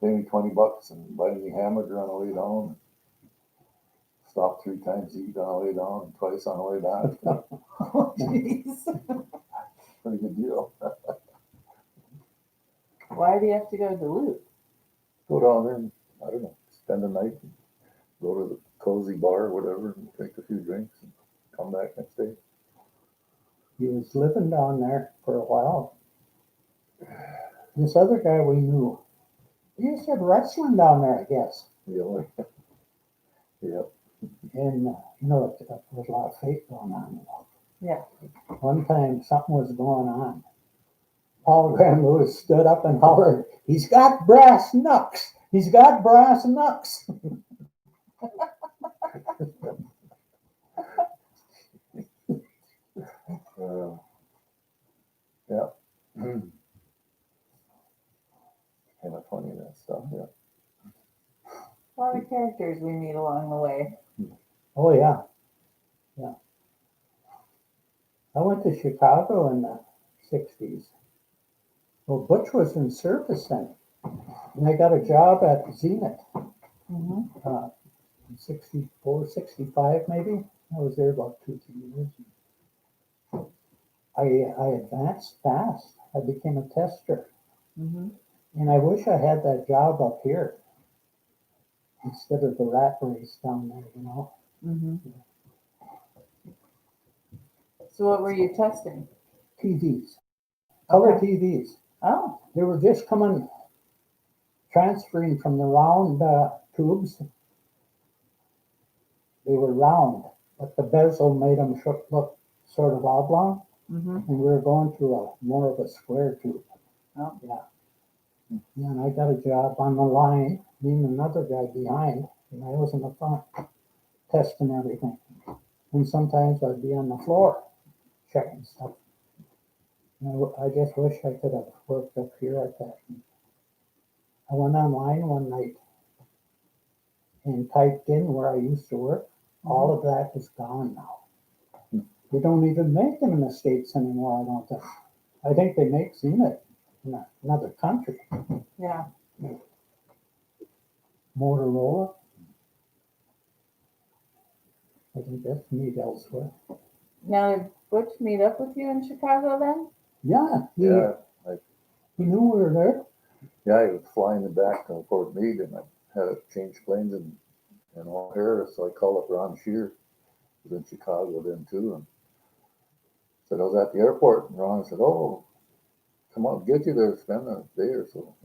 Pay me $20 and buy me a hamburger on the way down. Stop 3 times to eat on the way down and twice on the way back. Oh, jeez. Pretty good deal. Why do you have to go to Duluth? Go down there and, I don't know, spend the night, and go to the cozy bar or whatever, and drink a few drinks and come back next day. He was living down there for a while. This other guy we knew, he used to have wrestling down there, I guess. Yeah. Yeah. And, you know, there was a lot of fate going on. Yeah. One time something was going on. Paul Granlouse stood up and hollered, he's got brass knucks. He's got brass knucks. Yeah. Kind of funny, that stuff, yeah. A lot of characters we meet along the way. Oh, yeah. Yeah. I went to Chicago in the 60s. Well, Butch was in service then. And I got a job at Zenith, Mm-hmm. 64, 65 maybe. I was there about 2-3 years. I advanced fast. I became a tester. Mm-hmm. And I wish I had that job up here instead of the rat race down there, you know. Mm-hmm. So what were you testing? TVs, color Okay. TVs. Oh. They were just transferring from the round tubes. They were round, but the bezel made them look sort of oblong. Mm-hmm. And we were going to more of a square tube. Oh. Yeah. Yeah, and I got a job on the line, me and another guy behind, and I was in the front testing everything. And sometimes I'd be on the floor checking stuff. I just wish I could have worked up here at that. I went online one night and typed in where I used to work. All of that is gone now. They don't even make them in the States anymore, I don't think. I think they make Zenith in another country. Yeah. Motorola. I think that's made elsewhere. Now, did Butch meet up with you in Chicago then? Yeah, Yeah, he knew we were there. yeah, I was flying it back to Fort Meade, and I had to change planes in O'Hare, so I called up Ron Shear, who was in Chicago then too, and said I was at the airport, and Ron said, "Oh, come on, get you there, spend a day or so,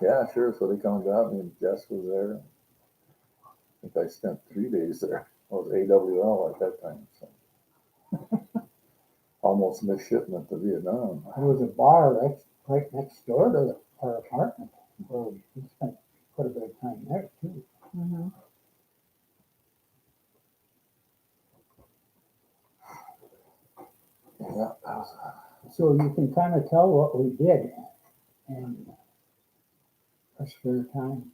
yeah, sure." So they come and got me, and Jess was there. I think I spent 3 days there. I was AWL at that time, so almost missed shipment to Vietnam. There was a bar right next door to our apartment. Well, we spent quite a bit of time there too. Mm-hmm. Yeah, that was So you can kind of tell what we did in our spare time.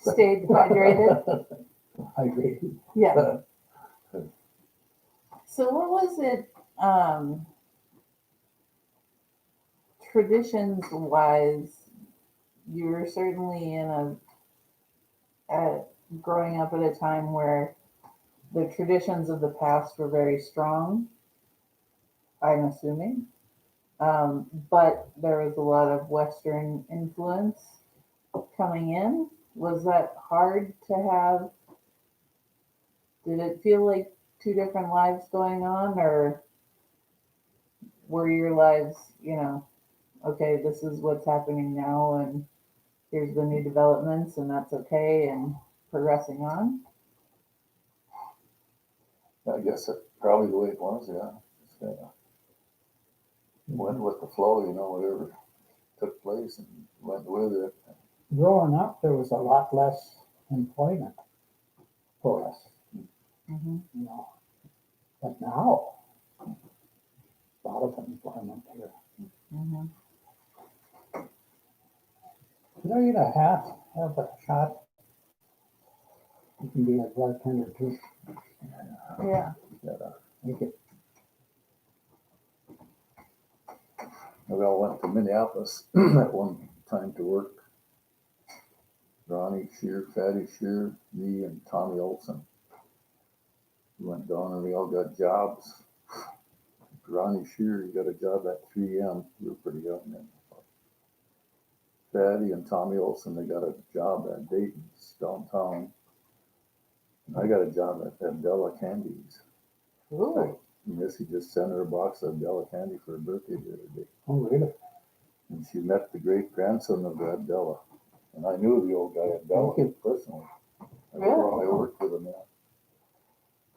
Stayed hydrated? Hydrated. Yeah. So what was it, traditions wise? You were certainly growing up at a time where the traditions of the past were very strong, I'm assuming. But there was a lot of Western influence coming in. Was that hard to have? Did it feel like two different lives going on, or were your lives, okay, this is what's happening now, and here's the new developments, and that's okay, and progressing on? I guess that's probably the way it was, yeah. Just kind of went with the flow, whatever took place and went with it. Growing up, there was a lot less employment for us, Mm-hmm. But now, a lot of employment here. Mm-hmm. Could I get have a shot? You can be a bartender too. Yeah. Make it. We all went to Minneapolis at one time to work. Ronnie Shear, Fatty Shear, me, and Tommy Olson. We went down and we all got jobs. Ronnie Shear, he got a job at 3M. We were pretty young then. Fatty and Tommy Olson, they got a job at Dayton's downtown. And I got a job at Abdella Candies. Ooh. Missy just sent her a box of Abdella candy for her birthday the other day. Oh, really? And she met the great grandson of Abdella. And I knew the old guy Abdella personally. I worked with him at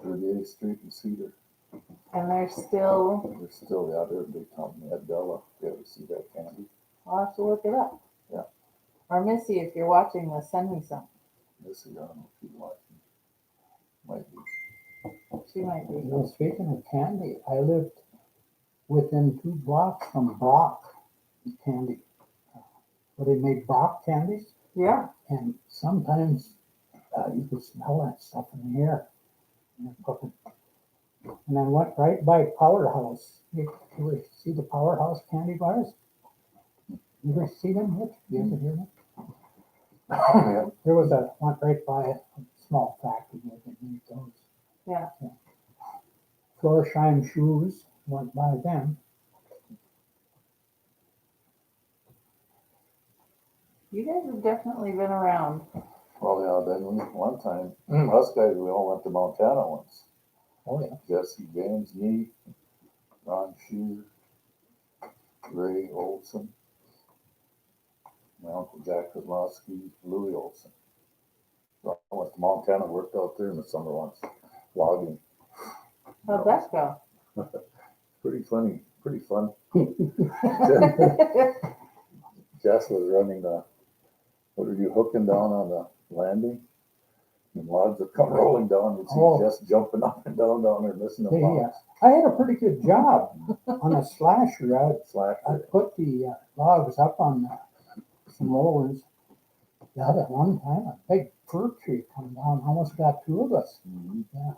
38th Street in Cedar. And they're still, They're still out there. They tell me Abdella. You ever see that candy? I'll have to look it up. Yeah. Or Missy, if you're watching this, send me some. Missy, I don't know if you watching. Might be. She might be. Speaking of candy, I lived within 2 blocks from Brock Candy. Where they made Brock candies. Yeah. And sometimes you could smell that stuff in the air. And they're cooking. And I went right by Powerhouse. You ever see the Powerhouse candy bars? You ever see them, Mitch? You ever hear them? Yeah. There was went right by a small factory where they made those. Yeah. Floorshine Shoes went by them. You guys have definitely been around. Well, yeah, then one time, us guys, we all went to Montana once. Oh yeah. Jesse, James, me, Ron Shear, Ray Olson, my Uncle Jack Kozlowski, Louis Olson. So I went to Montana, worked out there in the summer once, logging. How'd that go? Pretty funny, pretty fun. Jess was running what are you hooking down on the landing? And logs would come rolling down, you'd see Oh. Jess jumping up and down there, missing the Hey, logs. I had a pretty good job on a slasher. Slack. I put the logs up on some rollers. Yeah, at one time, a big fir tree come down, almost got two of us. Mhm. Yeah.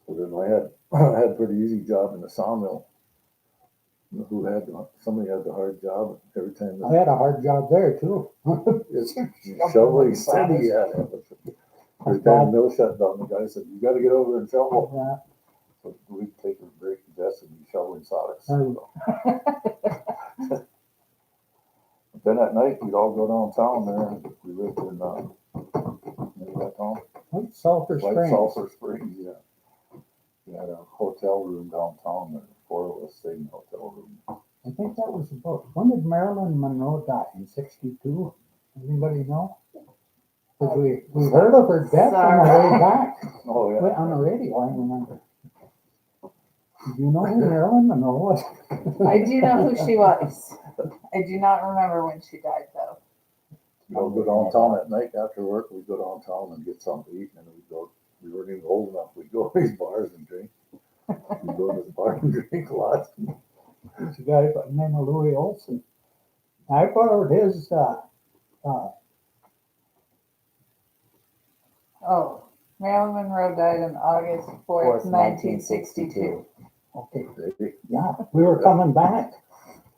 So then I had a pretty easy job in the sawmill. Somebody had the hard job every time. I had a hard job there too. It's shoveling steady, yeah. Every time the mill shut down, the guy said, "You got to get over and shovel." Yeah. So we'd take a break, and Jess would be shoveling sawdust. But then at night, we'd all go downtown there, and we lived in that town, White Sulphur White Springs. Sulphur Springs. Yeah, we had a hotel room downtown. There, 4 of us stayed in the hotel room. I think that was about, when did Marilyn Monroe die? In 62? Anybody know? Because we heard of her death on the way back. Oh yeah. Wait, on the radio, I remember. Do you know who Marilyn Monroe was? I do know who she was. I do not remember when she died, though. We'd all go downtown at night after work. We'd go downtown and get something to eat, and then we weren't even old enough. We'd go to these bars and drink. We'd go to the bar and drink a lot. There's a guy by the name of Louis Olson. I borrowed his, Oh, Marilyn Monroe died on August 4th, 1962. okay, They- yeah, we were coming back.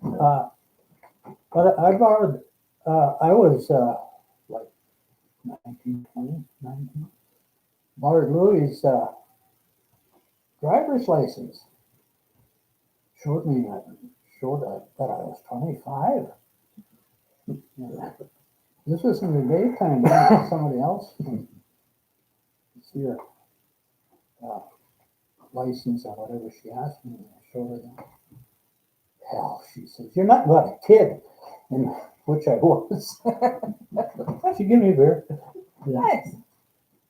But I borrowed, I was like 19, 20, 19. Borrowed Louis' driver's license. Showed that I was 25. Yeah. This was in the daytime, not somebody else. See her license or whatever she asked me. I showed her that. Hell, she says, "You're not but a kid," and which I was. She gave me a beer. Yeah. Nice.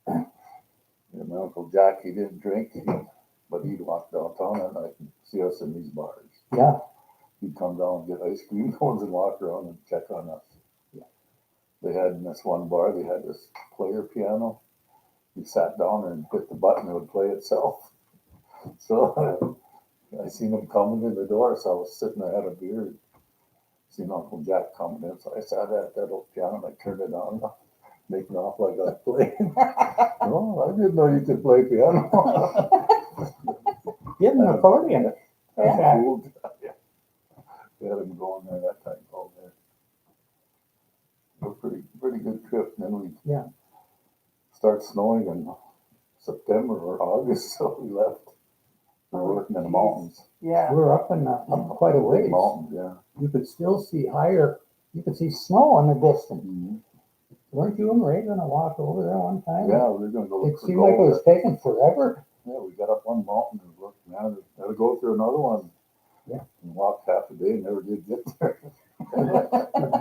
Yeah, my Uncle Jack, he didn't drink, but he'd walk downtown at night and see us in these bars. Yeah. He'd come down and get ice cream cones and walk around and check on us. Yeah. They had in this one bar, they had this player piano. You sat down and hit the button, it would play itself. So I seen him coming in the door, so I was sitting there, had a beer, seen Uncle Jack coming in, so I sat at that old piano and I turned it on, making off like I was playing. Oh, I didn't know you could play piano. Get an accordion. Yeah. Cool. Yeah. We had him going there that time, all there. A pretty good trip. And then we start snowing in September or August, so we left. We were working in the mountains. Yeah. We were up quite a Big ways. mountains, yeah. You could still see higher. You could see snow in the distance. Mm-hmm. Weren't you and Ray gonna walk over there one time? Yeah, we were gonna go look It for seemed like it gold. was taking forever. Yeah, we got up one mountain and looked, man, we gotta go through another one. Yeah. And walked half a day and never did get there.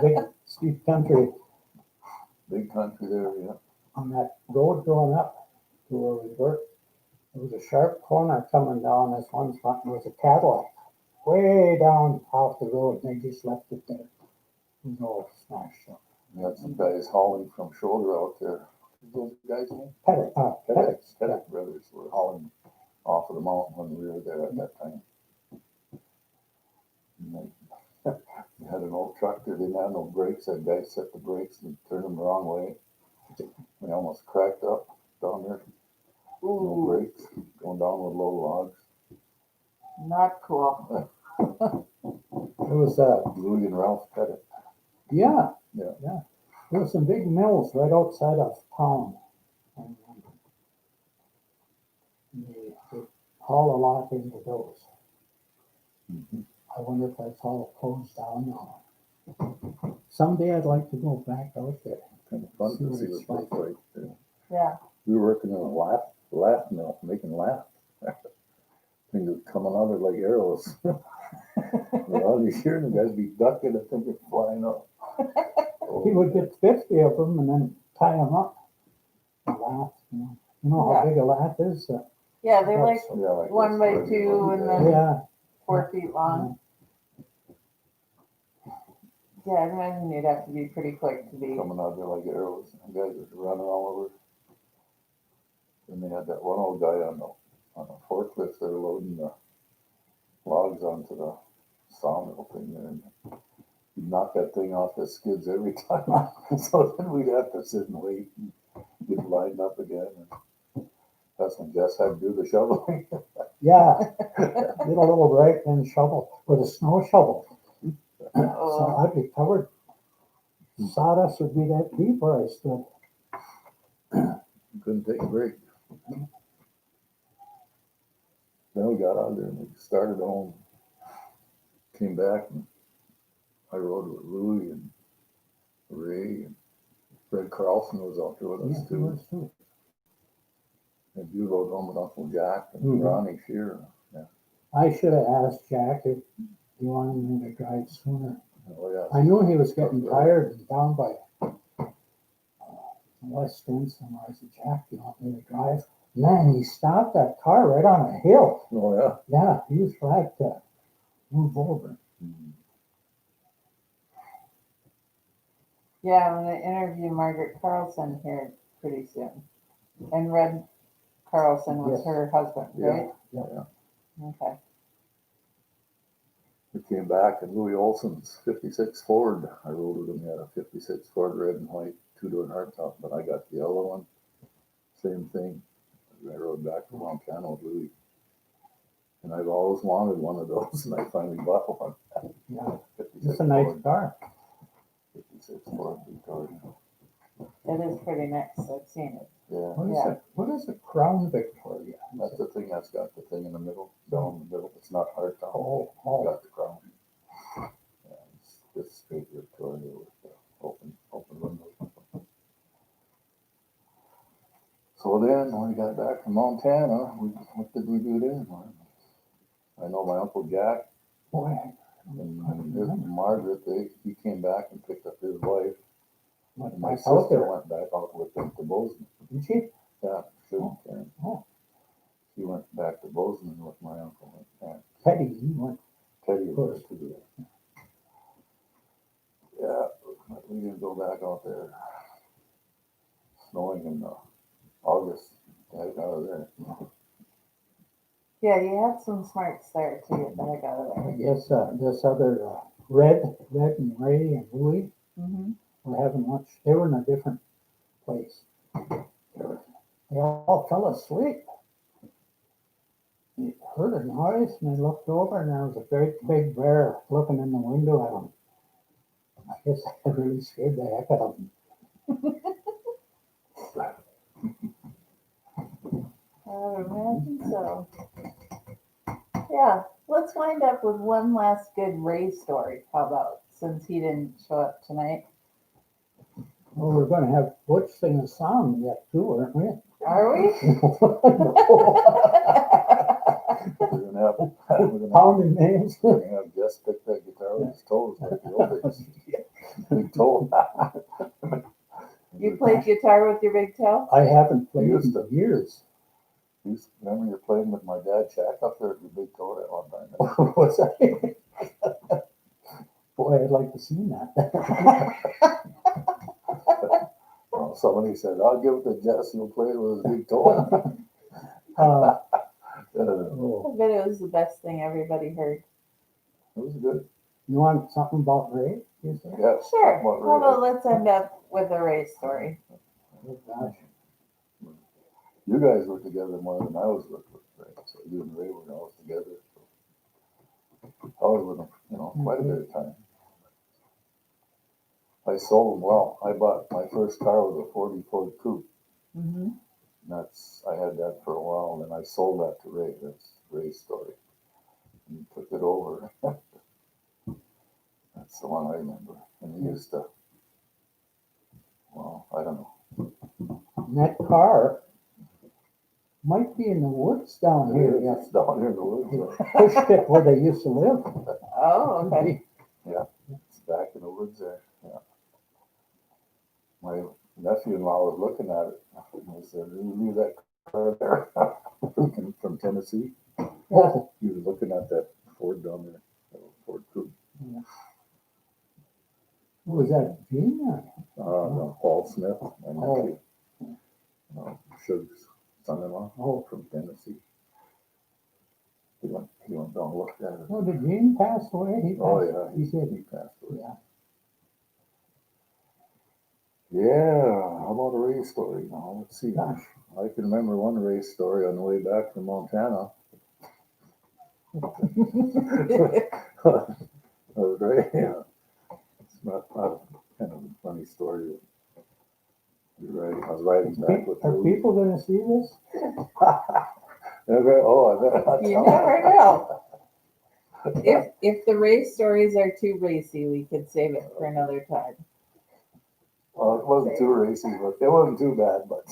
Big steep country Big country there, yeah. on that road going up to where we worked. There was a sharp corner coming down this one spot, and there was a Cadillac way down off the road, and they just left it there. It was all smashed up. We had some guys hauling from shoulder out there. Those guys' name? Pettit, Pettit brothers were hauling off of the mountain when we were there at that time. And then we had an old tractor didn't have no brakes. That guy set the brakes and turned them the wrong way. We almost cracked up down there. No Ooh, brakes, going down with low logs. not cool. It was, Louie and Ralph cut it. yeah. Yeah. There were some big mills right outside of town. And they haul a lot into those. Mhm. I wonder if that's all closed down now. Someday I'd like to go back out there. Kind of fun See to what see it's what they like. Yeah. Yeah. We were working in a laugh mill, making laughs. Things were coming out of like arrows. All you hear the guys be ducking, I think they're flying up. He would get 50 of them and then tie them up. A lath, you know how Yeah. big a lath is? Yeah, they're like Yeah, like 1 by this. 2 and then Yeah. 4 feet long. Yeah, I imagine you'd have to be pretty quick to be. Coming out there like arrows. And guys were running all over. And they had that one old guy on a forklift. They were loading the logs onto the sawmill thing there. And he'd knock that thing off the skids every time. So then we'd have to sit and wait and get lined up again. And that's when Jess had to do the shoveling. Yeah. Get a little break and shovel with a snow shovel. So Oh, I'd be covered. Sawdust would be that deep where I stood. Couldn't take a break. Then we got out there and we started home. Came back and I rode with Louie and Ray and Fred Carlson was out there with us Yeah, he too. was too. And you rode home with Uncle Jack and Mhm. Ronnie Shearer. Yeah. I should have asked Jack if he wanted me to drive sooner. Oh yeah. I knew he was getting tired and down by West End somewhere. I said, Jack, you want me to drive? Man, he stopped that car right on a hill. Oh yeah. Yeah, he was like to move over. Mhm. yeah, I'm going to interview Margaret Carlson here pretty soon. And Red Carlson was Yes. her husband, Yeah. right? Yeah. Okay. We came back and Louis Olson's 56 Ford. I rode with him. He had a 56 Ford red and white two-door hardtop, but I got the yellow one. Same thing. I rode back from Montana with Louis. And I've always wanted one of those, and I finally bought one. Yeah, 56 it's a nice Ford, car. 56 Ford Victoria. It is pretty nice. I've seen it. Yeah, What is a Crown Victoria? that's the thing that's got the thing in the middle, down in the middle. It's not hardtop. Oh, Got the crown. Yeah, it's just straight Victoria with the open windows. So then, when we got back from Montana, what did we do then? I know my Uncle Jack boy. and his Margaret, he came back and picked up his wife. Went And my back out sister there. went back out with them to Bozeman. Did she? Yeah, sure. Oh. Karen. Oh. She went back to Bozeman with my uncle and aunt. Teddy, he went. Teddy was there too. Yeah, but we didn't go back out there. Snowing in August. I got out of there. Yeah, you had some smarts there to get the heck out of I there. guess this other Red and Ray and Louie Mm-hmm. were having lunch. They were in a different place. They all fell asleep. They heard a noise and they looked over and there was a great big bear looking in the window at them. I guess that really scared the heck out of them. I would imagine so. Yeah, let's wind up with one last good Ray story. How about, since he didn't show up tonight? Well, we're going to have Butch sing a song yet too, aren't we? Are we? We're gonna Pounding names. have Jess pick that guitar with his toes like the old days. Big toe. You played guitar with your big toe? I haven't played Used in years. Remember you're playing with my dad, Jack, up there at your big toe that one time. What's that? Boy, I'd like to see that. Well, somebody said, I'll give it to Jess, he'll play it with his big toe. Uh, It oh, I bet it was the best thing everybody heard. was good. You want something about Ray? You said? Yes. Sure. what Well, Ray- let's end up with a Ray story. Oh, gosh. You guys were together more than I was with Ray, so you and Ray were always together. So I was with him, quite a bit of time. I sold him well. I bought my first car was a 40 Ford Coupe. Mm-hmm. I had that for a while, and then I sold that to Ray. That's Ray's story. And he took it over. That's the one I remember. And he used to, well, I don't know. And that car might be in the woods down here. It's Yes. down here in the woods. They pushed it where they used to live. Oh, okay. It's back in the woods there. Yeah. My nephew-in-law was looking at it. I said, "You leave that car there from Tennessee." Oh, He was looking at that Ford down there, that Ford Coupe. what was that, Gene? Paul Smith, my Oh. nephew. Sugar's son-in-law Oh, from Tennessee. He went down and looked at it. oh, did Gene pass away? He Oh passed. yeah, He did. he passed away. Yeah. Yeah, how about a race story now? Let's see. Gosh. I can remember one race story on the way back from Montana. Right, yeah. It's not kind of a funny story. You're right. I was riding back with Are Louie. people gonna see this? Oh, I bet. I'll You tell never know. If the race stories are too racy, we could save it for another time. Well, it wasn't too racy, but it wasn't too bad. But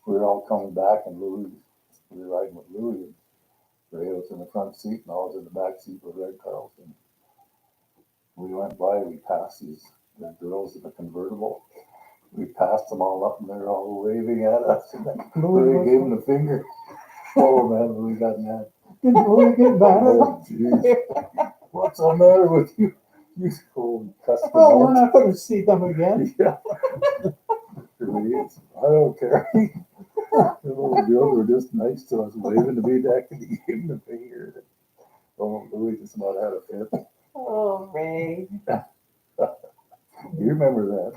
we were all coming back, and we were riding with Louie. And Ray was in the front seat, and I was in the back seat with Red Carlson. We went by, we passed the girls in the convertible. We passed them all up, and they're all waving at us. And then Ray gave them the finger. Oh man, Louie got mad. Did Louie get mad at Oh, jeez. What's the matter with you? You old cuss them Oh, we're out. not gonna see them again. Yeah. Idiots. I don't care. The little girls were just nice to us, waving to me back, and he gave them the finger. Oh, Louie just about had a fit. Oh, Ray. You remember that?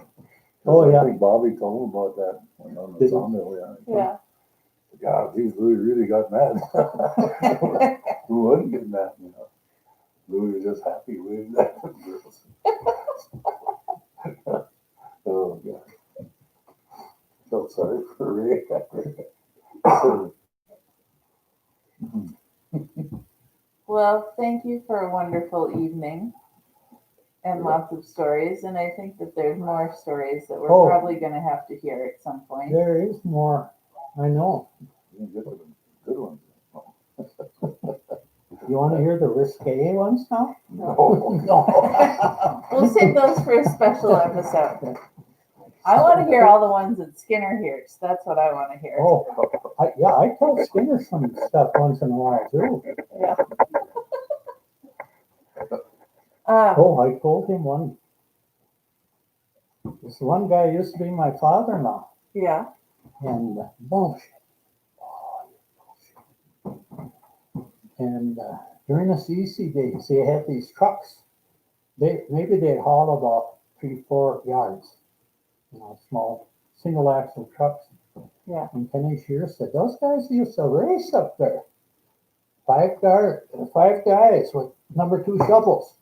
Oh, yeah. I think Bobby told him about that when on the Did he? sawmill. Yeah. Yeah. God, geez, Louie really got mad. Who wouldn't get mad, Louie was just happy waving at the girls. Oh, God. Felt sorry for Ray. Well, thank you for a wonderful evening and lots of stories. And I think that there's more stories that we're Oh. probably going to have to hear at some point. There is more. I know. You get to the good ones. You wanna hear the risque ones now? No. No. We'll save those for a special episode. I want to hear all the ones that Skinner hears. That's what I want to hear. Oh, I tell Skinner some stuff once in a while too. Yeah. Oh, I told him this one guy used to be my father-in-law, Yeah. and bullshit. And during the CC days, they had these trucks. Maybe they'd haul about 3-4 yards, small single axle trucks. Yeah. And Kenny Shear said those guys used to race up there. 5 guys with number 2 shovels.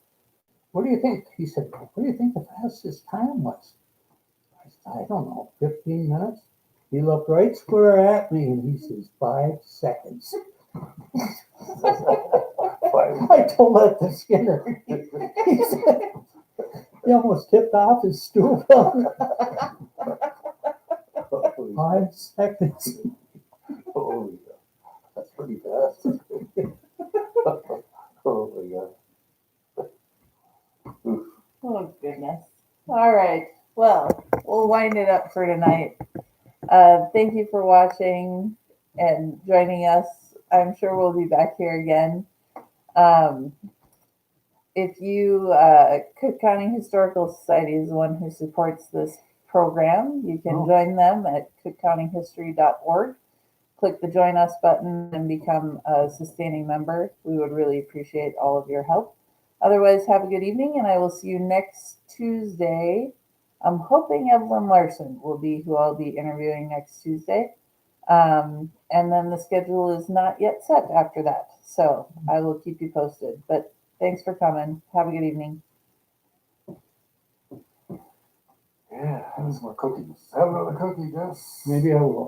What do you think? He said, what do you think the fastest time was? I said, I don't know, 15 minutes? He looked right square at me and he says, 5 seconds. I told that to Skinner. He said, he almost tipped off his stool. 5 seconds. Oh, yeah. That's pretty fast. Oh, my God. Oh, goodness. All right. Well, we'll wind it up for tonight. Thank you for watching and joining us. I'm sure we'll be back here again. If you, Cook County Historical Society is the one who supports this program. You can join them at cookcountyhistory.org. Click the Join Us button and become a sustaining member. We would really appreciate all of your help. Otherwise, have a good evening, and I will see you next Tuesday. I'm hoping Evelyn Larson will be who I'll be interviewing next Tuesday. And then the schedule is not yet set after that. So I will keep you posted. But thanks for coming. Have a good evening. Yeah, have some more cookies. Have another cookie, Jess. Maybe I will.